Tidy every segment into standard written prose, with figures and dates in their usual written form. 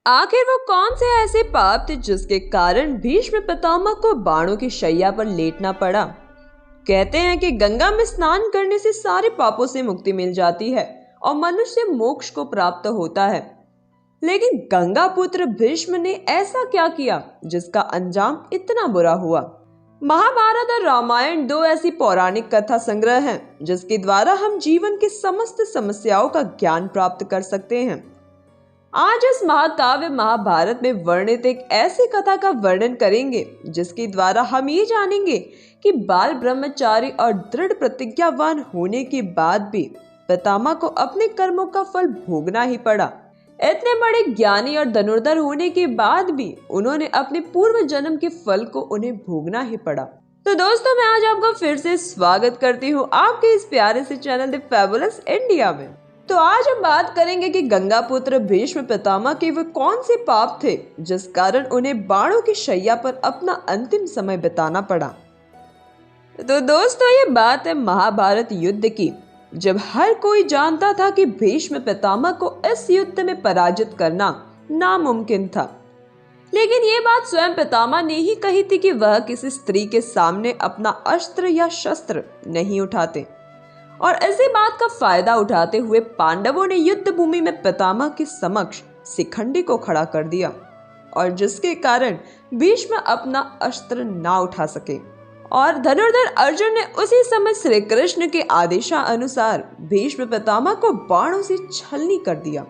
आखिर वो कौन से ऐसे पाप थे जिसके कारण भीष्म पितामह को बाणों की शैया पर लेटना पड़ा। कहते हैं कि गंगा में स्नान करने से सारे पापों से मुक्ति मिल जाती है और मनुष्य मोक्ष को प्राप्त होता है। लेकिन गंगा पुत्र भीष्म ने ऐसा क्या किया जिसका अंजाम इतना बुरा हुआ। महाभारत और रामायण दो ऐसी पौराणिक कथा संग्रह हैं जिसके द्वारा हम जीवन की समस्त समस्याओं का ज्ञान प्राप्त कर सकते हैं। आज इस महाकाव्य महाभारत में वर्णित एक ऐसी कथा का वर्णन करेंगे जिसके द्वारा हम ये जानेंगे कि बाल ब्रह्मचारी और दृढ़ प्रतिज्ञावान होने के बाद भी पितामह को अपने कर्मों का फल भोगना ही पड़ा। इतने बड़े ज्ञानी और धनुर्धर होने के बाद भी उन्होंने अपने पूर्व जन्म के फल को उन्हें भोगना ही पड़ा। तो दोस्तों, मैं आज आपका फिर से स्वागत करती हूँ आपके इस प्यारे से चैनल द फैबुलस इंडिया में। तो आज हम बात करेंगे कि गंगा पुत्र भीष्म पितामह के वे कौन से पाप थे जिस कारण उन्हें बाणों की शैया पर अपना अंतिम समय बिताना पड़ा। तो दोस्तों, ये बात है महाभारत युद्ध की, जब हर कोई जानता था कि भीष्म पितामह को इस युद्ध में पराजित करना नामुमकिन था। लेकिन ये बात स्वयं पितामह ने ही कही थी कि वह किसी स्त्री के सामने अपना अस्त्र या शस्त्र नहीं उठाते, और इसी बात का फायदा उठाते हुए पांडवों ने युद्ध भूमि में पितामह के समक्ष शिखंडी को खड़ा कर दिया, और जिसके कारण भीष्म अपना अस्त्र ना उठा सके। और धनुर्धर अर्जुन ने उसी समय श्री कृष्ण के आदेशानुसार भीष्म पितामह को बाणों से छलनी कर दिया।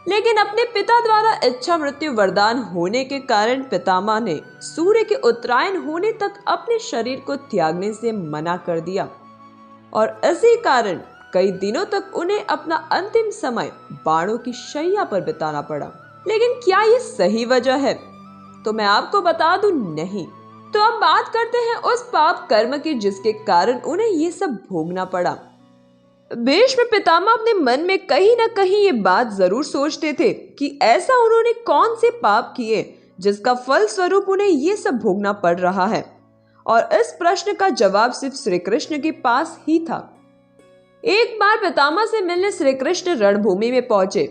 लेकिन अपने पिता द्वारा इच्छा मृत्यु वरदान होने के कारण पितामह ने सूर्य के उत्तरायण होने तक अपने शरीर को त्यागने से मना कर दिया, और इसी कारण कई दिनों तक उन्हें अपना अंतिम समय बाणों की शैया पर बिताना पड़ा। लेकिन क्या ये सही वजह है? तो मैं आपको बता दूं, नहीं। तो अब बात करते हैं उस पाप कर्म की जिसके कारण उन्हें ये सब भोगना पड़ा। भीष्म पितामह अपने मन में कहीं ना कहीं ये बात जरूर सोचते थे कि ऐसा उन्होंने कौन से पाप किए जिसका फल स्वरूप उन्हें ये सब भोगना पड़ रहा है, और इस प्रश्न का जवाब सिर्फ श्री कृष्ण के पास ही था। एक बार पितामह से मिलने श्री कृष्ण रणभूमि में पहुंचे।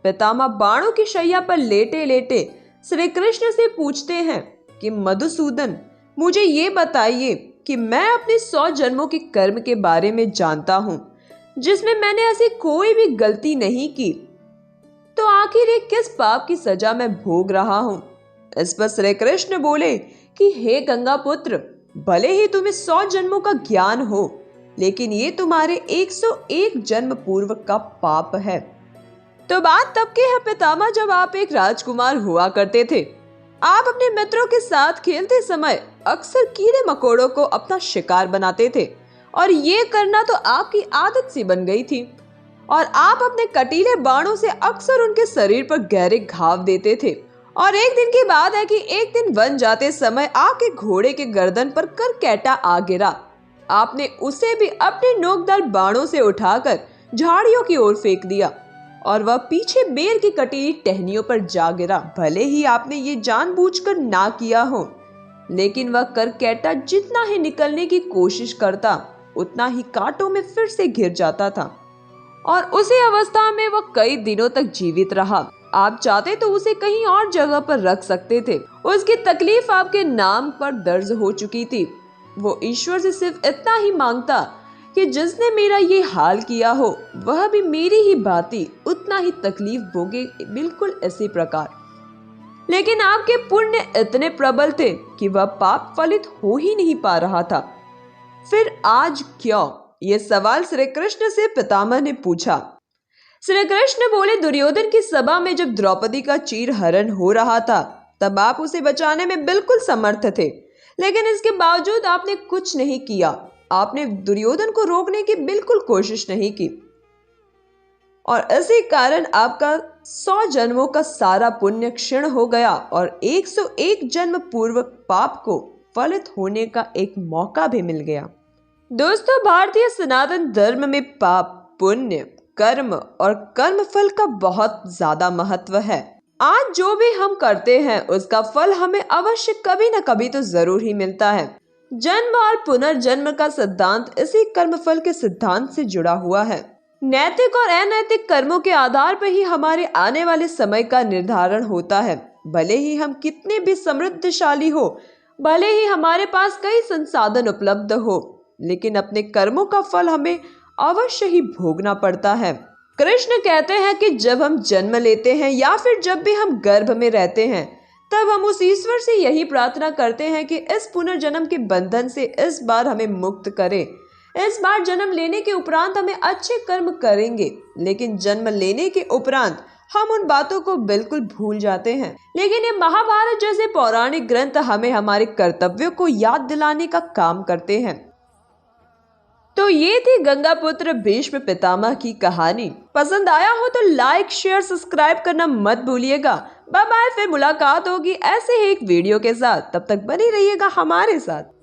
पितामह बाणों की शैया पर लेटे लेटे श्री कृष्ण से पूछते हैं कि मधुसूदन, मुझे ये बताइए कि मैं अपने 100 जन्मों के कर्म के बारे में जानता हूँ जिसमें मैंने ऐसी कोई भी गलती नहीं की, तो आखिर ये किस पाप की सजा मैं भोग रहा हूँ। इस पर श्री कृष्ण बोले कि हे गंगा पुत्र, भले ही तुम्हें 100 जन्मों का ज्ञान हो, लेकिन ये तुम्हारे 101 जन्म पूर्व का पाप है। तो बात तब की है पितामह, जब आप एक राजकुमार हुआ करते थे। आप अपने मित्रों के साथ खेलते समय अक्सर कीड़े मकोड़ों को अपना शिकार बनाते थे, और ये करना तो आपकी आदत सी बन गई थी। और आप अपने कटीले बाणों से अक्सर उनके शरीर पर गहरे घाव देते थे। और एक दिन की बात है कि एक दिन वन जाते समय आपके घोड़े के गर्दन पर करकैटा आ गिरा। आपने उसे भी अपने नोकदार बाणों से उठाकर झाड़ियों की ओर फेंक दिया, और वह पीछे बेर की कटीली टहनियों पर जा गिरा। भले ही आपने ये जानबूझकर ना किया हो, लेकिन वह करकैटा जितना ही निकलने की कोशिश करता उतना ही कांटों में फिर से घिर जाता था, और उसी अवस्था में वह कई दिनों तक जीवित रहा। आप चाहते तो उसे कहीं और जगह पर रख सकते थे। उसकी तकलीफ आपके नाम पर दर्ज हो चुकी थी। वो ईश्वर से सिर्फ इतना ही मांगता कि जिसने मेरा ये हाल किया हो वह भी मेरी ही भांति उतना ही तकलीफ भोगे, बिल्कुल इसी प्रकार। लेकिन आपके पुण्य इतने प्रबल थे कि वह पाप फलित हो ही नहीं पा रहा था। फिर आज क्यों? ये सवाल श्री कृष्ण से पितामह ने पूछा। श्री कृष्ण बोले, दुर्योधन की सभा में जब द्रौपदी का चीर हरण हो रहा था तब आप उसे बचाने में बिल्कुल समर्थ थे, लेकिन इसके बावजूद आपने कुछ नहीं किया। आपने दुर्योधन को रोकने की बिल्कुल कोशिश नहीं की, और इसी कारण आपका 100 जन्मों का सारा पुण्य क्षीण हो गया, और 101 जन्म पूर्व पाप को फलित होने का एक मौका भी मिल गया। दोस्तों, भारतीय सनातन धर्म में पाप, पुण्य, कर्म और कर्म फल का बहुत ज्यादा महत्व है। आज जो भी हम करते हैं उसका फल हमें अवश्य कभी न कभी तो जरूर ही मिलता है। जन्म और पुनर्जन्म का सिद्धांत इसी कर्मफल के सिद्धांत से जुड़ा हुआ है। नैतिक और अनैतिक कर्मों के आधार पर ही हमारे आने वाले समय का निर्धारण होता है। भले ही हम कितने भी समृद्धशाली हो, भले ही हमारे पास कई संसाधन उपलब्ध हो, लेकिन अपने कर्मों का फल हमें अवश्य ही भोगना पड़ता है। कृष्ण कहते हैं कि जब हम जन्म लेते हैं या फिर जब भी हम गर्भ में रहते हैं, तब हम उस ईश्वर से यही प्रार्थना करते हैं कि इस पुनर्जन्म के बंधन से इस बार हमें मुक्त करे। इस बार जन्म लेने के उपरांत हमें अच्छे कर्म करेंगे, लेकिन जन्म लेने के उपरांत हम उन बातों को बिल्कुल भूल जाते हैं। लेकिन ये महाभारत जैसे पौराणिक ग्रंथ हमें हमारे कर्तव्यों को याद दिलाने का काम करते हैं। तो ये थी गंगापुत्र भीष्म पितामह की कहानी। पसंद आया हो तो लाइक, शेयर, सब्सक्राइब करना मत भूलिएगा। बाय बाय, फिर मुलाकात होगी ऐसे ही एक वीडियो के साथ। तब तक बने रहिएगा हमारे साथ।